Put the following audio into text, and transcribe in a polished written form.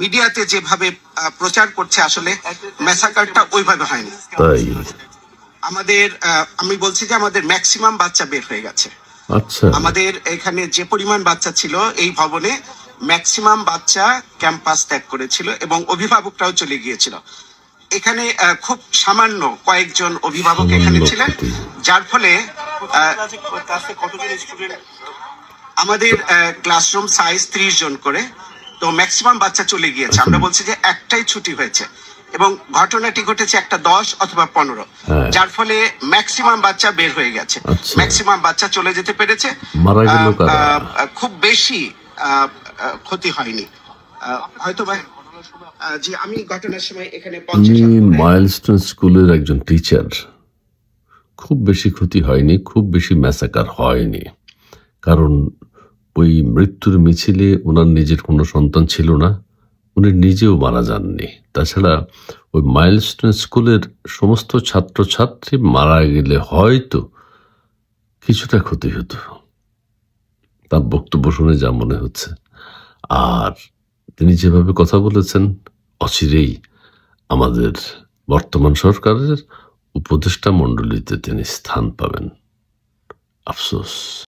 মিডিয়াতে যেভাবে প্রচার করছে আসলে ম্যাসাকারটা ওইভাবে হয়নি। তাই আমাদের আমি বলছি যে আমাদের ম্যাক্সিমাম বাচ্চা বের হয়ে গেছে। আচ্ছা, আমাদের এখানে যে পরিমাণ বাচ্চা ছিল এই ভবনে ম্যাক্সিমাম বাচ্চা ক্যাম্পাস ত্যাগ করেছিল এবং অভিভাবকরাও চলে গিয়েছিল। এখানে খুব সামান্য কয়েকজন অভিভাবক এখানে ছিলেন, যার ফলে আমাদের ক্লাসরুম সাইজ 30 জন করে, তো ম্যাক্সিমাম বাচ্চা চলে গিয়েছে। আমরা বলছি যে একটাই ছুটি হয়েছে এবং ঘটনাটি ঘটেছে একটা 10 অথবা 15, যার ফলে ম্যাক্সিমাম বাচ্চা বের হয়ে গেছে, ম্যাক্সিমাম বাচ্চা চলে যেতে পেরেছে। মারা গেল কারা? খুব বেশি ক্ষতি হয়নি হয়তো বা। জি, আমি ঘটনার সময় এখানে মাইলস্টোন স্কুলের একজন টিচার। খুব বেশি ক্ষতি হয়নি, খুব বেশি ম্যাসাকার হয়নি, কারণ ওই মৃত্যুর মিছিলে ওনার নিজের কোনো সন্তান ছিল না, উনি নিজেও মারা যাননি। তাছাড়া ওই মাইলস্টোন স্কুলের সমস্ত ছাত্রছাত্রী মারা গেলে হয়তো কিছুটা ক্ষতি হতো, তার বক্তব্য শুনে যা মনে হচ্ছে। আর তিনি যেভাবে কথা বলেছেন, অচিরেই আমাদের বর্তমান সরকারের উপদেষ্টা মণ্ডলীতে তিনি স্থান পাবেন। আফসোস।